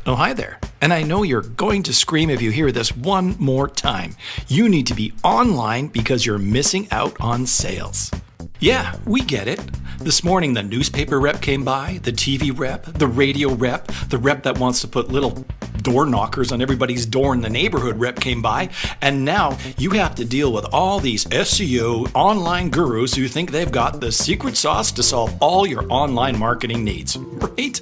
Oh, hi there. And I know you're going to scream if you hear this one more time. You need to be online because you're missing out on sales. Yeah, we get it. This morning, the newspaper rep came by, the TV rep, the radio rep, the rep that wants to put little door knockers on everybody's door in the neighborhood rep came by, and now you have to deal with all these SEO online gurus who think they've got the secret sauce to solve all your online marketing needs, right?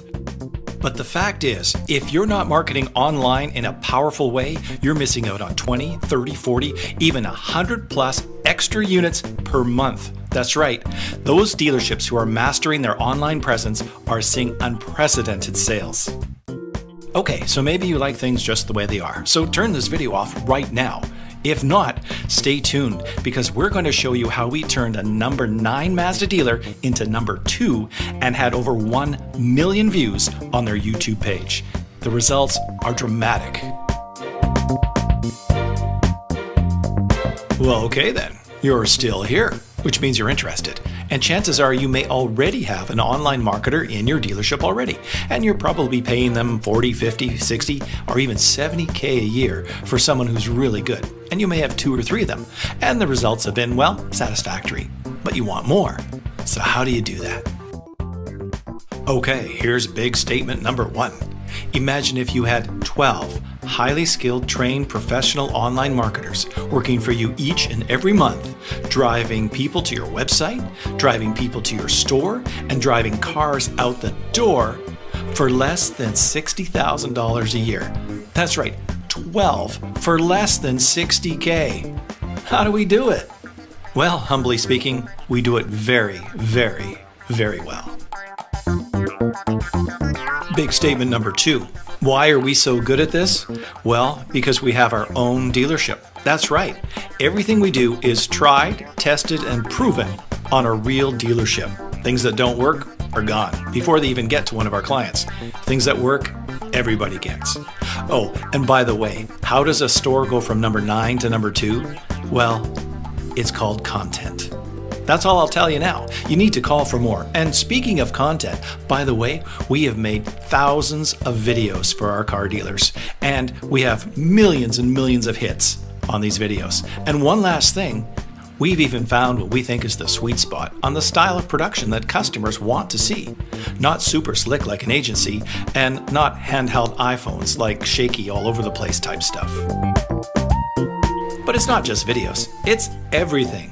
But the fact is, if you're not marketing online in a powerful way, you're missing out on 20, 30, 40, even 100 plus extra units per month. That's right. Those dealerships who are mastering their online presence are seeing unprecedented sales. Okay, so maybe you like things just the way they are. So turn this video off right now. If not, stay tuned because we're going to show you how we turned a number 9 Mazda dealer into number 2 and had over 1 million views on their YouTube page. The results are dramatic. Well, okay then. You're still here, which means you're interested. And chances are you may already have an online marketer in your dealership already. And you're probably paying them 40, 50, 60, or even 70K a year for someone who's really good. And you may have 2 or 3 of them. And the results have been, well, satisfactory. But you want more. So how do you do that? Okay, here's big statement number 1. Imagine if you had 12 highly skilled, trained, professional online marketers working for you each and every month, driving people to your website, driving people to your store, and driving cars out the door for less than $60,000 a year. That's right, 12 for less than 60K. How do we do it? Well, humbly speaking, we do it very, very, very well. Big statement number 2. Why are we so good at this? Well, because we have our own dealership. That's right. Everything we do is tried, tested, and proven on a real dealership. Things that don't work are gone before they even get to one of our clients. Things that work, everybody gets. Oh, and by the way, how does a store go from number 9 to number 2? Well, it's called content. That's all I'll tell you now. You need to call for more. And speaking of content, by the way, we have made thousands of videos for our car dealers, and we have millions and millions of hits on these videos. And one last thing, we've even found what we think is the sweet spot on the style of production that customers want to see. Not super slick like an agency, and not handheld iPhones like shaky all over the place type stuff. But it's not just videos, it's everything.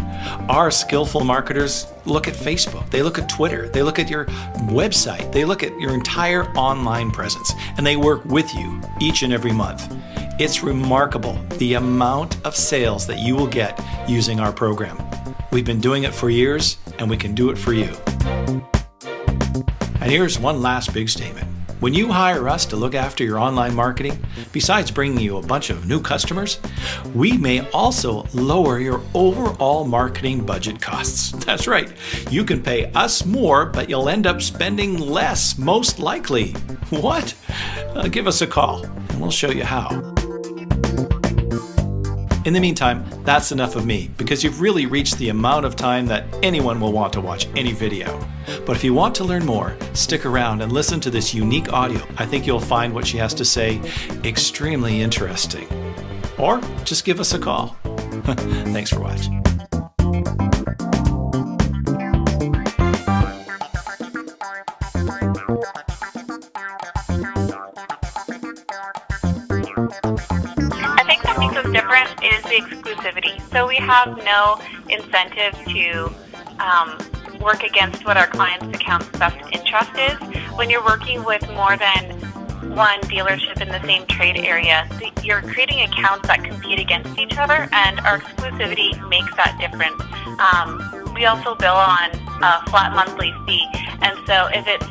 Our skillful marketers look at Facebook, they look at Twitter, they look at your website, they look at your entire online presence, and they work with you each and every month. It's remarkable the amount of sales that you will get using our program. We've been doing it for years, and we can do it for you. And here's one last big statement. When you hire us to look after your online marketing, besides bringing you a bunch of new customers, we may also lower your overall marketing budget costs. That's right. You can pay us more, but you'll end up spending less, most likely. What? Give us a call, and we'll show you how. In the meantime, that's enough of me, because you've really reached the amount of time that anyone will want to watch any video. But if you want to learn more, stick around and listen to this unique audio. I think you'll find what she has to say extremely interesting. Or just give us a call. Thanks for watching. Different is the exclusivity. So we have no incentive to work against what our client's account's best interest is. When you're working with more than one dealership in the same trade area, you're creating accounts that compete against each other, and our exclusivity makes that difference. We also bill on a flat monthly fee, and so if it's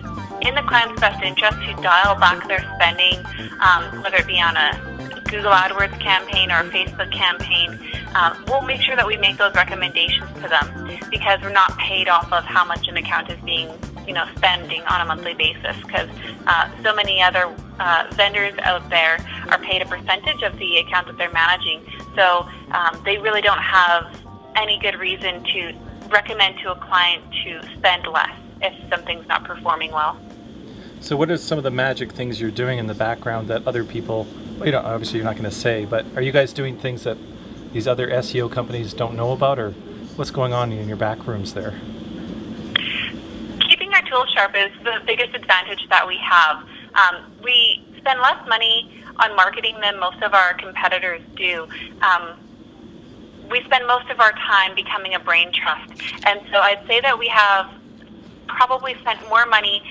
in the client's best interest to dial back their spending, whether it be on a Google AdWords campaign or a Facebook campaign, we'll make sure that we make those recommendations to them, because we're not paid off of how much an account is being, spending on a monthly basis, because so many other vendors out there are paid a percentage of the account that they're managing. So they really don't have any good reason to recommend to a client to spend less if something's not performing well. So what are some of the magic things you're doing in the background that other people, well, you know, obviously you're not going to say, but are you guys doing things that these other SEO companies don't know about, or what's going on in your back rooms there? Keeping our tools sharp is the biggest advantage that we have. We spend less money on marketing than most of our competitors do. We spend most of our time becoming a brain trust. And so I'd say that we have probably spent more money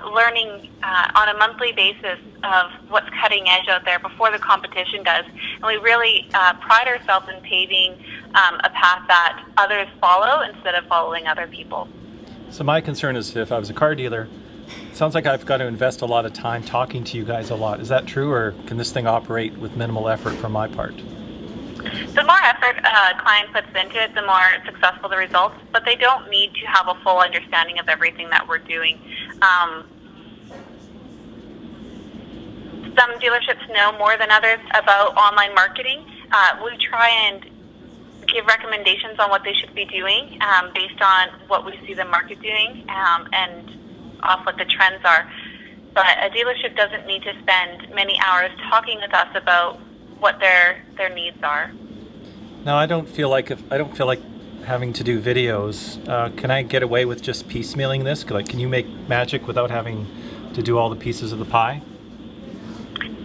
learning on a monthly basis of what's cutting edge out there before the competition does. And we really pride ourselves in paving a path that others follow instead of following other people. So my concern is if I was a car dealer, it sounds like I've got to invest a lot of time talking to you guys a lot. Is that true, or can this thing operate with minimal effort from my part? The more effort a client puts into it, the more successful the results, but they don't need to have a full understanding of everything that we're doing. Some dealerships know more than others about online marketing. We try and give recommendations on what they should be doing based on what we see the market doing and off what the trends are. But a dealership doesn't need to spend many hours talking with us about what their needs are. No, I don't feel like having to do videos. Can I get away with just piecemealing this? Like, can you make magic without having to do all the pieces of the pie?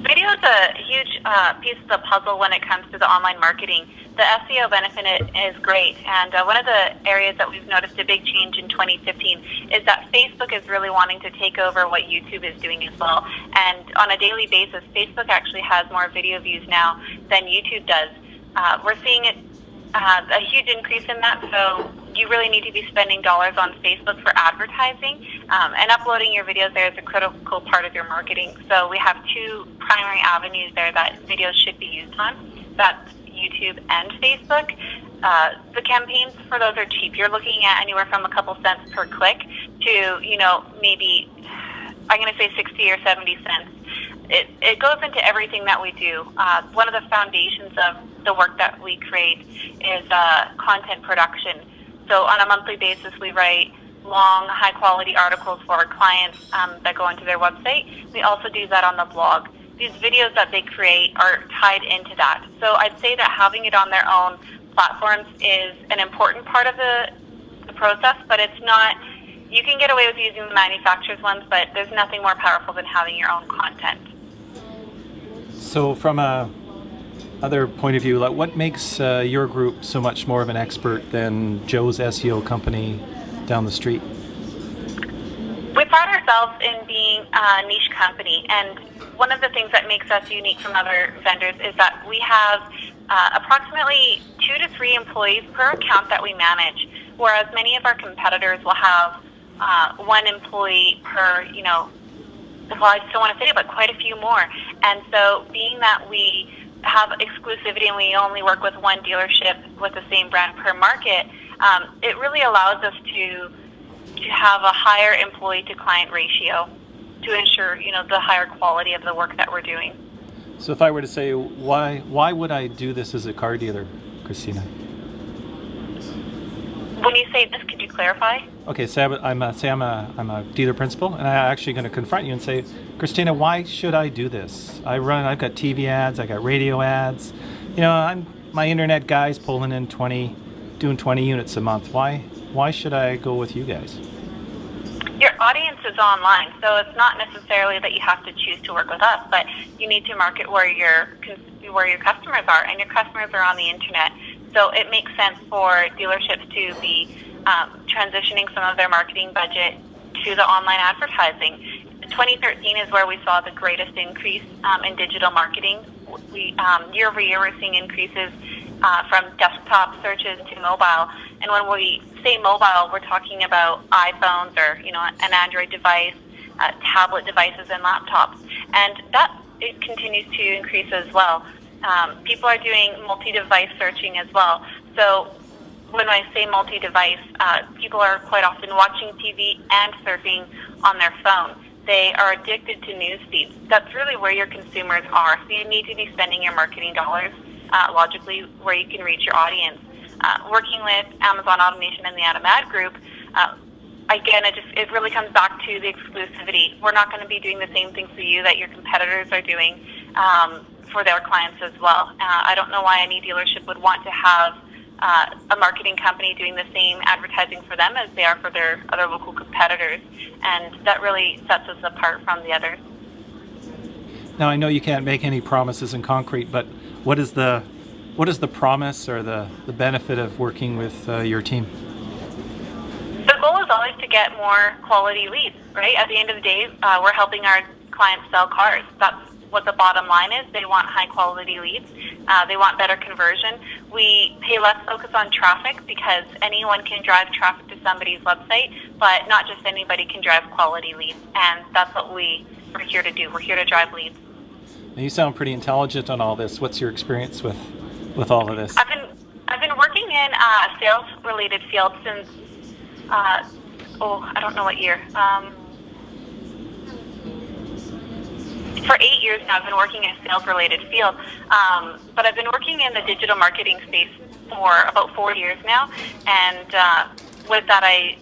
Video is a huge piece of the puzzle when it comes to the online marketing. The SEO benefit is great, and one of the areas that we've noticed a big change in 2015 is that Facebook is really wanting to take over what YouTube is doing as well. And on a daily basis, Facebook actually has more video views now than YouTube does. We're seeing a huge increase in that, so you really need to be spending dollars on Facebook for advertising, and uploading your videos there is a critical part of your marketing. So we have two primary avenues there that videos should be used on. That's YouTube and Facebook. The campaigns for those are cheap. You're looking at anywhere from a couple cents per click to, maybe, I'm going to say 60 or 70 cents. It goes into everything that we do. One of the foundations of the work that we create is content production. So on a monthly basis, we write long, high-quality articles for our clients that go into their website. We also do that on the blog. These videos that they create are tied into that. So I'd say that having it on their own platforms is an important part of the process, but it's not. You can get away with using the manufacturer's ones, but there's nothing more powerful than having your own content. So from a other point of view, like what makes your group so much more of an expert than Joe's SEO company down the street? We pride ourselves in being a niche company, and one of the things that makes us unique from other vendors is that we have approximately 2 to 3 employees per account that we manage, whereas many of our competitors will have 1 employee per, well, I just don't want to say it, but quite a few more. And so being that we have exclusivity and we only work with 1 dealership with the same brand per market, it really allows us to have a higher employee to client ratio to ensure, the higher quality of the work that we're doing. So if I were to say, why would I do this as a car dealer, Christina? When you say this, could you clarify? Okay, so I'm a dealer principal, and I'm actually going to confront you and say, Christina, why should I do this? I've got TV ads, I got radio ads. My internet guy's pulling in doing 20 units a month. Why should I go with you guys? Your audience is online, so it's not necessarily that you have to choose to work with us, but you need to market where your customers are, and your customers are on the internet. So it makes sense for dealerships to be transitioning some of their marketing budget to the online advertising. 2013 is where we saw the greatest increase in digital marketing. Year over year, we're seeing increases from desktop searches to mobile. And when we say mobile, we're talking about iPhones or an Android device, tablet devices, and laptops. And it continues to increase as well. People are doing multi-device searching as well. So when I say multi-device, people are quite often watching TV and surfing on their phone. They are addicted to news feeds. That's really where your consumers are. So you need to be spending your marketing dollars logically where you can reach your audience. Working with Amazon Automation and the Automad Group, again, it really comes back to the exclusivity. We're not going to be doing the same thing for you that your competitors are doing for their clients as well. I don't know why any dealership would want to have a marketing company doing the same advertising for them as they are for their other local competitors, and that really sets us apart from the others. Now, I know you can't make any promises in concrete, but what is the promise or the benefit of working with your team? The goal is always to get more quality leads, right? At the end of the day, we're helping our clients sell cars. That's what the bottom line is. They want high quality leads. They want better conversion. We pay less focus on traffic because anyone can drive traffic to somebody's website, but not just anybody can drive quality leads. And that's what we're here to do. We're here to drive leads. Now, you sound pretty intelligent on all this. What's your experience with all of this? I've been working in a sales related field since I don't know what year. For 8 years now, I've been working in a sales-related field, but I've been working in the digital marketing space for about 4 years now, and with that, I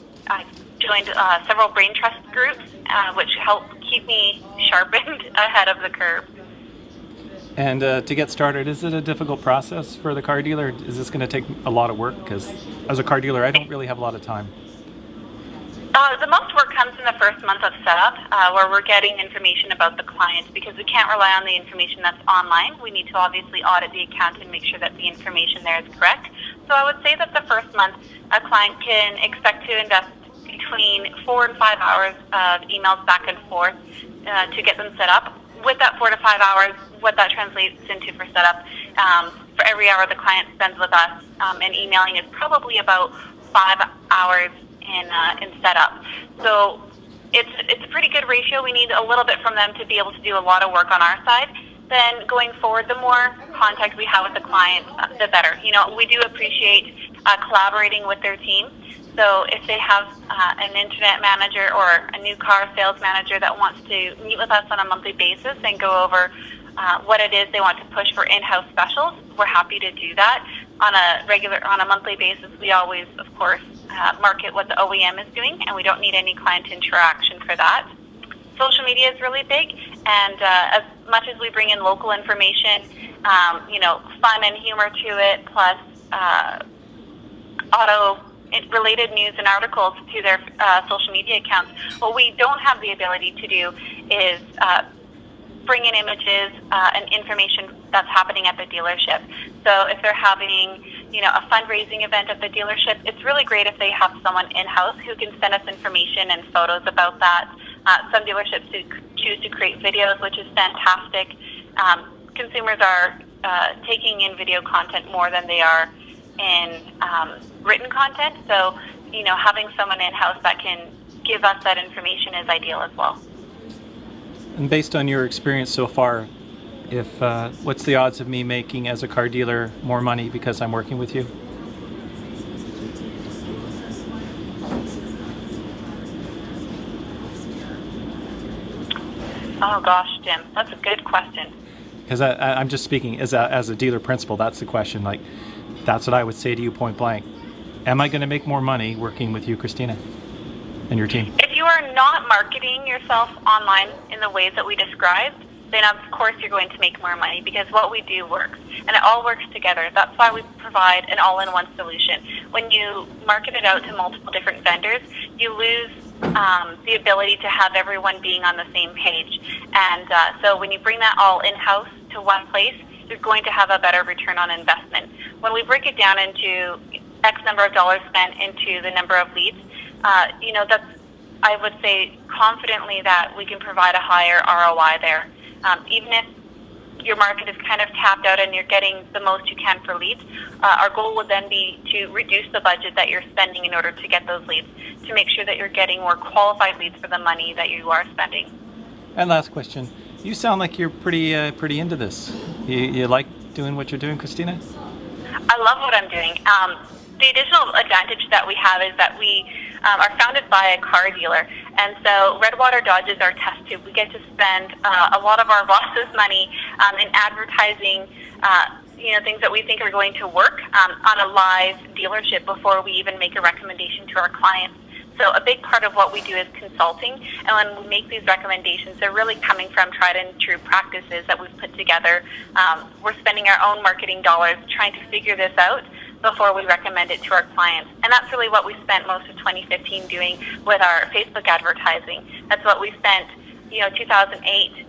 joined several brain trust groups, which help keep me sharpened ahead of the curve. And to get started, is it a difficult process for the car dealer? Is this going to take a lot of work? Because as a car dealer, I don't really have a lot of time. The most work comes in the first month of setup, where we're getting information about the client, because we can't rely on the information that's online. We need to obviously audit the account and make sure that the information there is correct. So I would say that the first month, a client can expect to invest between 4 and 5 hours of emails back and forth to get them set up. With that 4 to 5 hours, what that translates into for setup, for every hour the client spends with us and emailing is probably about 5 hours in setup. So it's a pretty good ratio. We need a little bit from them to be able to do a lot of work on our side. Then going forward, the more contact we have with the client, the better. You know, we do appreciate collaborating with their team. So if they have an internet manager or a new car sales manager that wants to meet with us on a monthly basis and go over what it is they want to push for in-house specials, we're happy to do that. On a monthly basis, we always, of course, market what the OEM is doing, and we don't need any client interaction for that. Social media is really big, and as much as we bring in local information, fun and humor to it, plus auto-related news and articles to their social media accounts, what we don't have the ability to do is bring in images and information that's happening at the dealership. So if they're having, a fundraising event at the dealership, it's really great if they have someone in-house who can send us information and photos about that. Some dealerships choose to create videos, which is fantastic. Consumers are taking in video content more than they are in written content. So, having someone in-house that can give us that information is ideal as well. And based on your experience so far, what's the odds of me making, as a car dealer, more money because I'm working with you? Oh gosh, Jim, that's a good question. Because I'm just speaking as a dealer principal. That's the question. Like, that's what I would say to you point blank. Am I going to make more money working with you, Christina, and your team? If you are not marketing yourself online in the ways that we described, then of course you're going to make more money, because what we do works, and it all works together. That's why we provide an all-in-one solution. When you market it out to multiple different vendors, you lose the ability to have everyone being on the same page. And so when you bring that all in-house to one place, you're going to have a better return on investment. When we break it down into X number of dollars spent into the number of leads, that's, I would say confidently, that we can provide a higher ROI there. Even if your market is kind of tapped out and you're getting the most you can for leads, our goal would then be to reduce the budget that you're spending in order to get those leads, to make sure that you're getting more qualified leads for the money that you are spending. And last question. You sound like you're pretty into this. You like doing what you're doing, Christina? I love what I'm doing. The additional advantage that we have is that we are founded by a car dealer, and so Redwater Dodge is our test tube. We get to spend a lot of our boss's money in advertising, things that we think are going to work on a live dealership before we even make a recommendation to our clients. So a big part of what we do is consulting, and when we make these recommendations, they're really coming from tried and true practices that we've put together. We're spending our own marketing dollars trying to figure this out before we recommend it to our clients. And that's really what we spent most of 2015 doing with our Facebook advertising. That's what we spent, 2008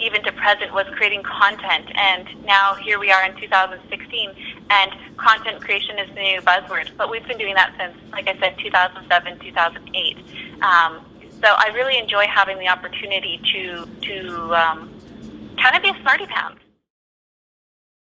even to present, was creating content. And now here we are in 2016, and content creation is the new buzzword. But we've been doing that since, like I said, 2007, 2008. So I really enjoy having the opportunity to kind of be a smarty pants.